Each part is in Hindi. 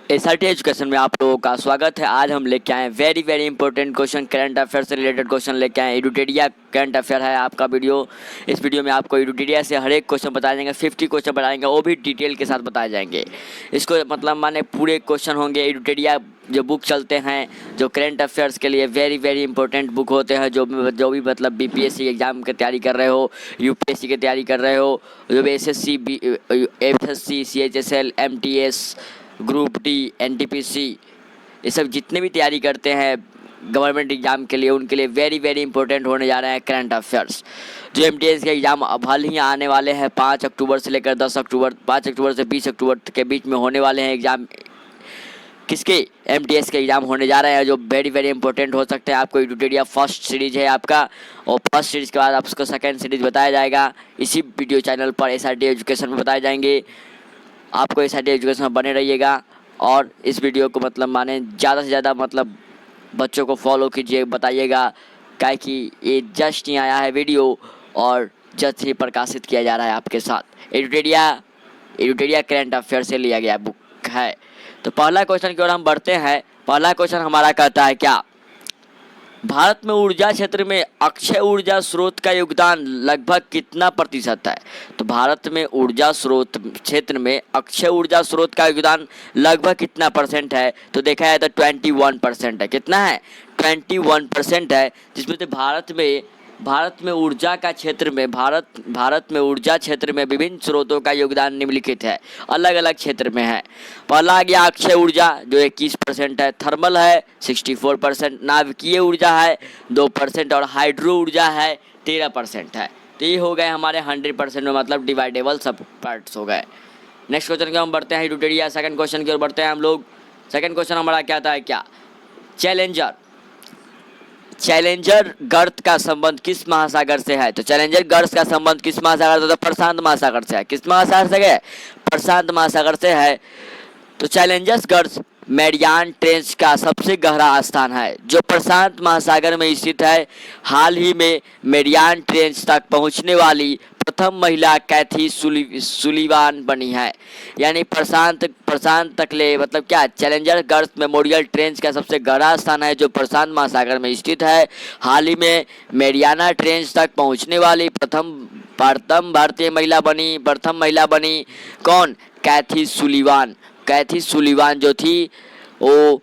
एसआरटी एजुकेशन में आप लोगों का स्वागत है। आज हम लेके आए very important question, current affair से रिलेटेड क्वेश्चन लेके आए। एडुटेरिया करंट अफेयर है आपका वीडियो। इस वीडियो में आपको एडुटेरिया से हर एक क्वेश्चन बताए जाएंगे, 50 क्वेश्चन बताएंगे, वो भी डिटेल के साथ बताए जाएंगे। इसको मतलब माने पूरे क्वेश्चन होंगे। एडुटेरिया जो बुक चलते हैं, जो करंट अफेयर्स के लिए वेरी इंपॉर्टेंट बुक होते हैं, जो भी मतलब बीपीएससी एग्जाम की तैयारी कर रहे हो, यूपीएससी की तैयारी कर रहे हो, जो भी SSC CHSL MTS group D NTPC, ये सब जितने भी तैयारी करते हैं गवर्नमेंट एग्जाम के लिए, उनके लिए वेरी इंपॉर्टेंट होने जा रहे हैं करंट अफेयर्स। जो एमटीएस के एग्ज़ाम अब हाल ही आने वाले हैं 5 अक्टूबर से लेकर 10 अक्टूबर, 5 अक्टूबर से 20 अक्टूबर के बीच में होने वाले हैं एग्ज़ाम। किसके? एमटीएस के एग्ज़ाम होने जा रहे हैं, जो वेरी इंपॉर्टेंट हो सकते हैं। आपको एडुटेरिया फर्स्ट सीरीज है आपका, और फर्स्ट सीरीज के बाद आपको सेकंड सीरीज बताया जाएगा इसी वीडियो चैनल पर। एसआरटी एजुकेशन में बताए जाएंगे। आपको एसआरटी एजुकेशन में बने रहिएगा और इस वीडियो को मतलब माने ज़्यादा से ज़्यादा मतलब बच्चों को फॉलो कीजिए, बताइएगा, क्या कि ये जस्ट ही आया है वीडियो और जस्ट ही प्रकाशित किया जा रहा है आपके साथ। एडुटेरिया करंट अफेयर से लिया गया बुक है। तो पहला क्वेश्चन की ओर हम बढ़ते हैं। पहला क्वेश्चन हमारा कहता है, क्या भारत में ऊर्जा क्षेत्र में अक्षय ऊर्जा स्रोत का योगदान लगभग कितना प्रतिशत है? तो भारत में ऊर्जा स्रोत क्षेत्र में अक्षय ऊर्जा स्रोत का योगदान लगभग कितना परसेंट है? तो देखा जाए तो 21% है। कितना है? 21% है, जिसमें से भारत में ऊर्जा का क्षेत्र में भारत में ऊर्जा क्षेत्र में विभिन्न स्रोतों का योगदान निम्नलिखित है, अलग अलग क्षेत्र में है। पहला आ गया अक्षय ऊर्जा जो 21% है, थर्मल है 64%, नाभिकीय ऊर्जा है 2% और हाइड्रो ऊर्जा है 13% है। तो ये हो गए हमारे 100% में, मतलब डिवाइडेबल सब पार्ट्स हो गए। नेक्स्ट क्वेश्चन की हम बढ़ते हैं एडुटेरिया सेकंड क्वेश्चन की ओर बढ़ते हैं हम लोग। सेकंड क्वेश्चन हमारा क्या था? क्या चैलेंजर गर्त का संबंध किस महासागर से है? तो चैलेंजर गर्त का संबंध किस महासागर से? तो प्रशांत महासागर से है। किस महासागर से है? प्रशांत महासागर से है। तो चैलेंजर्स गर्त मैरियान ट्रेंच का सबसे गहरा स्थान है, जो प्रशांत महासागर में स्थित है। हाल ही में मैरियान ट्रेंच तक पहुंचने वाली प्रथम महिला कैथी सुलीवान बनी है। यानी प्रशांत तक ले मतलब क्या, चैलेंजर गर्थ मेमोरियल ट्रेंच का सबसे गहरा स्थान है, जो प्रशांत महासागर में स्थित है। हाल ही में मैरियाना ट्रेंच तक पहुंचने वाली प्रथम भारतीय महिला बनी। कौन? कैथी सुलीवान जो थी वो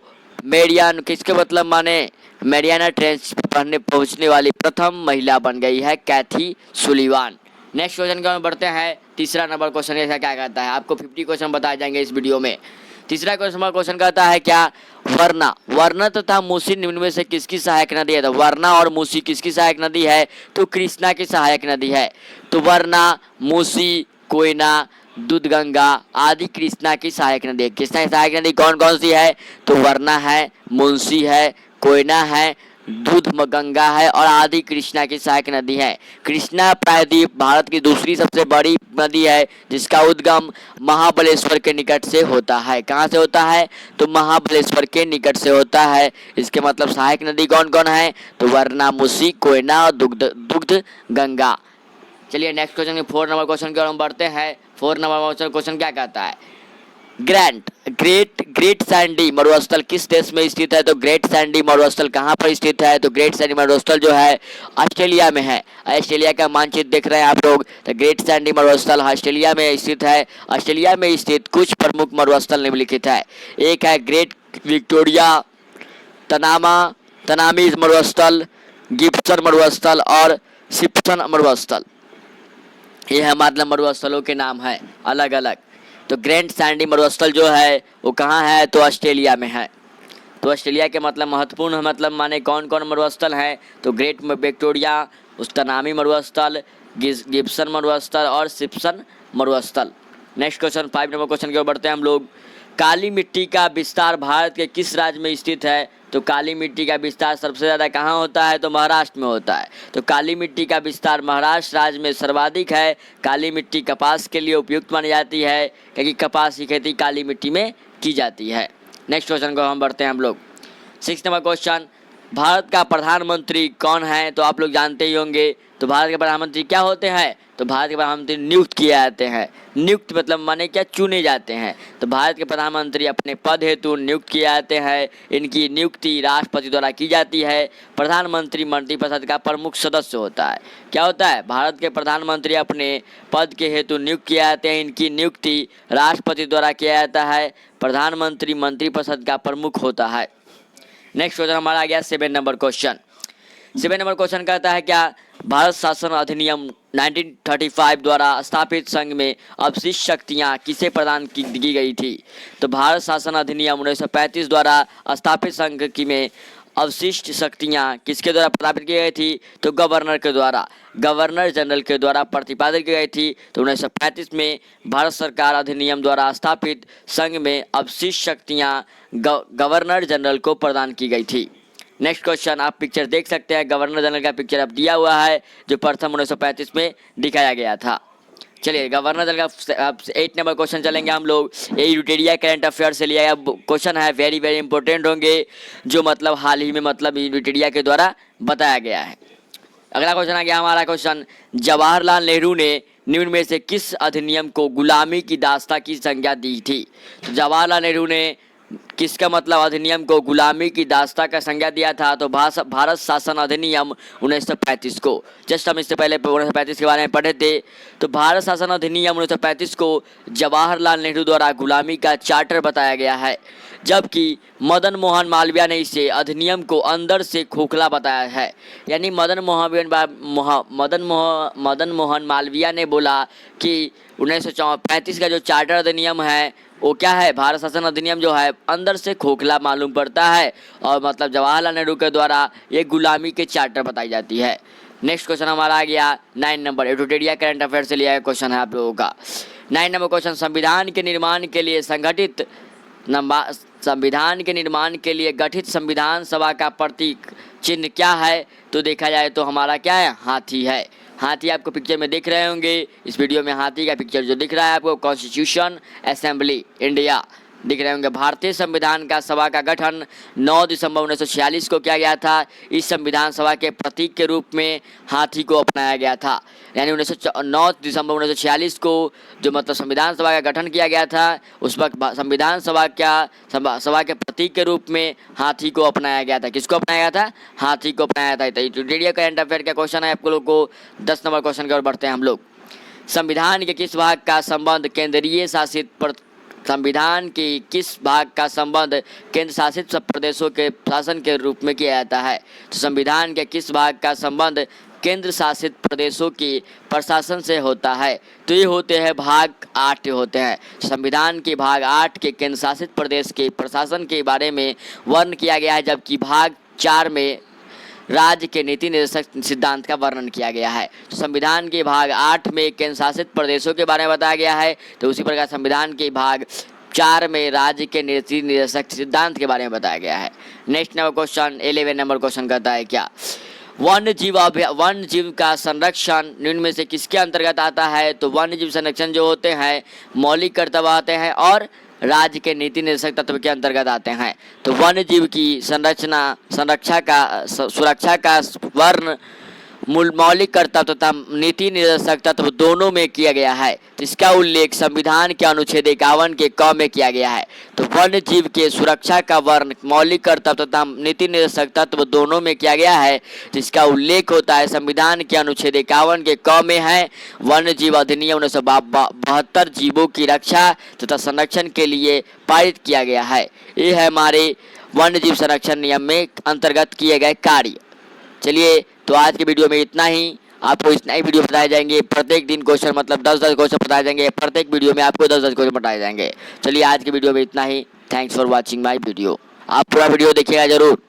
किसके मतलब माने मैरियाना ट्रेंच पहुंचने वाली प्रथम महिला बन गई है, कैथी सुलीवान। नेक्स्ट क्वेश्चन की ओर बढ़ते हैं। तीसरा नंबर क्वेश्चन ऐसा क्या कहता है? आपको 50 क्वेश्चन बताए जाएंगे इस वीडियो में। तीसरा क्वेश्चन कहता है, क्या वरना तथा मूसी निम्न में से किसकी सहायक नदी है? तो वरना और मूसी किसकी सहायक नदी है? तो कृष्णा की सहायक नदी है। तो वरना, मूसी, कोयना, दूधगंगा आदि कृष्णा की सहायक नदी है। कृष्णा की सहायक नदी कौन कौन सी है? तो वरना है, मूसी है, कोयना है, दूध गंगा है और आदि कृष्णा की सहायक नदी है। कृष्णा प्रायद्वीप भारत की दूसरी सबसे बड़ी नदी है, जिसका उद्गम महाबलेश्वर के निकट से होता है। कहाँ से होता है? तो महाबलेश्वर के निकट से होता है। इसके मतलब सहायक नदी कौन कौन है? तो वरना, मूसी, कोयना और दुग्ध गंगा। चलिए नेक्स्ट क्वेश्चन के 4 नंबर क्वेश्चन की ओर हम बढ़ते हैं। 4 नंबर क्वेश्चन क्या कहता है? ग्रेट सैंडी मरुस्थल किस देश में स्थित है? तो ग्रेट सैंडी मरुस्थल कहाँ पर स्थित है? तो ग्रेट सैंडी मरुस्थल जो है ऑस्ट्रेलिया में है। ऑस्ट्रेलिया का मानचित्र देख रहे हैं आप लोग। तो ग्रेट सैंडी मरुस्थल ऑस्ट्रेलिया में स्थित है। ऑस्ट्रेलिया में स्थित कुछ प्रमुख मरुस्थल निम्नलिखित है। एक है ग्रेट विक्टोरिया, तनामी मरुस्थल, गिब्सन मरुस्थल और सिप्सन मरुस्थल। ये है मतलब मरुस्थलों के नाम है अलग अलग। तो ग्रेट सैंडी मरुस्थल जो है वो कहाँ है? तो ऑस्ट्रेलिया में है। तो ऑस्ट्रेलिया के मतलब महत्वपूर्ण मतलब माने कौन कौन मरुस्थल हैं? तो ग्रेट विक्टोरिया, तनामी मरुस्थल, गिब्सन मरुस्थल और सिप्सन मरुस्थल। नेक्स्ट क्वेश्चन 5 नंबर क्वेश्चन की ओर बढ़ते हैं हम लोग। काली मिट्टी का विस्तार भारत के किस राज्य में स्थित है? तो काली मिट्टी का विस्तार सबसे ज़्यादा कहाँ होता है? तो महाराष्ट्र में होता है। तो काली मिट्टी का विस्तार महाराष्ट्र राज्य में सर्वाधिक है। काली मिट्टी कपास के लिए उपयुक्त मानी जाती है, क्योंकि कपास की खेती काली मिट्टी में की जाती है। नेक्स्ट क्वेश्चन को हम बढ़ते हैं हम लोग। 6 नंबर क्वेश्चन, भारत का प्रधानमंत्री कौन है? तो आप लोग जानते ही होंगे। तो भारत के प्रधानमंत्री क्या होते हैं? तो भारत के प्रधानमंत्री नियुक्त किए जाते हैं। नियुक्त मतलब माने क्या? चुने जाते हैं। तो भारत के प्रधानमंत्री अपने पद हेतु नियुक्त किए जाते हैं। इनकी नियुक्ति राष्ट्रपति द्वारा की जाती है। प्रधानमंत्री मंत्रिपरिषद का प्रमुख सदस्य होता है। क्या होता है? भारत के प्रधानमंत्री अपने पद के हेतु नियुक्त किए जाते हैं। इनकी नियुक्ति राष्ट्रपति द्वारा किया जाता है। प्रधानमंत्री मंत्रिपरिषद का प्रमुख होता है। नेक्स्ट क्वेश्चन हमारा आ गया 7 नंबर क्वेश्चन। 7 नंबर क्वेश्चन कहता है क्या? भारत शासन अधिनियम 1935 द्वारा स्थापित संघ में अवशिष्ट शक्तियां किसे प्रदान की गई थी? तो भारत शासन अधिनियम 1935 द्वारा स्थापित संघ की में अवशिष्ट शक्तियां किसके द्वारा प्रदापित की गई थी? तो गवर्नर के द्वारा, गवर्नर जनरल के द्वारा प्रतिपादित की गई थी। तो 1935 में भारत सरकार अधिनियम द्वारा स्थापित संघ में अवशिष्ट शक्तियां गवर्नर जनरल को प्रदान की गई थी। नेक्स्ट क्वेश्चन आप पिक्चर देख सकते हैं। गवर्नर जनरल का पिक्चर अब दिया हुआ है जो प्रथम 1935 में दिखाया गया था। चलिए गवर्नर जनरल का 8 नंबर क्वेश्चन चलेंगे हम लोग। ये यूटेरिया करंट अफेयर से लिया गया क्वेश्चन है। वेरी वेरी इंपॉर्टेंट होंगे जो मतलब हाल ही में मतलब यूटेरिया के द्वारा बताया गया है। अगला क्वेश्चन आ गया हमारा क्वेश्चन। जवाहरलाल नेहरू ने निम्न में से किस अधिनियम को गुलामी की दास्ता की संज्ञा दी थी? तो जवाहरलाल नेहरू ने किसका मतलब अधिनियम को गुलामी की दास्ता का संज्ञा दिया था? तो भारत शासन अधिनियम 1935 को। जस्ट हम इससे पहले 1935 के बारे में पढ़े थे। तो भारत शासन अधिनियम 1935 को जवाहरलाल नेहरू द्वारा गुलामी का चार्टर बताया गया है, जबकि मदन मोहन मालवीय ने इसे अधिनियम को अंदर से खोखला बताया है। यानी मदन मोहन मालवीय ने बोला कि 1935 का जो चार्टर अधिनियम है वो क्या है? भारत शासन अधिनियम जो है अंदर से खोखला मालूम पड़ता है और मतलब जवाहरलाल नेहरू के द्वारा ये गुलामी के चार्टर बताई जाती है। नेक्स्ट क्वेश्चन हमारा आ गया 9 नंबर। एडुटेरिया करंट अफेयर से लिया गया क्वेश्चन है आप लोगों का। 9 नंबर क्वेश्चन। संविधान के निर्माण के लिए गठित संविधान सभा का प्रतीक चिन्ह क्या है? तो देखा जाए तो हमारा क्या है? हाथी है। हाथी आपको पिक्चर में दिख रहे होंगे। इस वीडियो में हाथी का पिक्चर जो दिख रहा है आपको कॉन्स्टिट्यूशन असेंबली इंडिया दिख रहे होंगे। भारतीय संविधान का सभा का गठन 9 दिसंबर 1946 को किया गया था। इस संविधान सभा के प्रतीक के रूप में हाथी को अपनाया गया था। यानी 9 दिसंबर 1946 को जो मतलब संविधान सभा का गठन किया गया था उस वक्त संविधान सभा के प्रतीक के रूप में हाथी को अपनाया गया था। किसको अपनाया गया था? हाथी को अपनाया था। तो रेडियो करंट अफेयर का क्वेश्चन है आप लोग को। 10 नंबर क्वेश्चन की ओर बढ़ते हैं हम लोग। संविधान के किस भाग का संबंध केंद्र शासित प्रदेशों के शासन के रूप में किया जाता है? तो संविधान के किस भाग का संबंध केंद्र शासित प्रदेशों के प्रशासन से होता है? तो ये होते हैं भाग 8 होते हैं। संविधान के भाग 8 के केंद्र शासित प्रदेश के प्रशासन के बारे में वर्णन किया गया है, जबकि भाग 4 में राज्य के नीति निर्देशक सिद्धांत का वर्णन किया गया है। तो संविधान के भाग 8 में केंद्र शासित प्रदेशों के बारे में बताया गया है, तो उसी प्रकार संविधान के भाग 4 में राज्य के नीति निर्देशक सिद्धांत के बारे में बताया गया है। Next number question 11 number question कहता है क्या? वन्य जीव का संरक्षण निम्न में से किसके अंतर्गत आता है? तो वन्य जीव संरक्षण जो होते हैं मौलिक कर्तव्य आते हैं और राज्य के नीति निर्देशक तत्व के अंतर्गत आते हैं। तो वन्य जीव की सुरक्षा का वर्ण मौलिक कर्तव्य तथा नीति निर्देशक तत्व दोनों में किया गया है। तो इसका उल्लेख संविधान के अनुच्छेद 51 के क में किया गया है। तो वन्य जीव के सुरक्षा का वर्ण मौलिक कर्तव्य तथा नीति निर्देशक तत्व दोनों में किया गया है, जिसका उल्लेख होता है संविधान के अनुच्छेद 51 के क में है। वन्य जीव अधिनियम 1972 जीवों की रक्षा तथा संरक्षण के लिए पारित किया गया है। ये है हमारे वन्य जीव संरक्षण नियम में अंतर्गत किए गए कार्य। चलिए तो आज के वीडियो में इतना ही। आपको इतना ही वीडियो बताए जाएंगे। प्रत्येक दिन क्वेश्चन मतलब 10-10 क्वेश्चन बताए जाएंगे। प्रत्येक वीडियो में आपको 10-10 क्वेश्चन बताए जाएंगे। चलिए आज के वीडियो में इतना ही। Thanks for watching my video. आप पूरा वीडियो देखिएगा जरूर।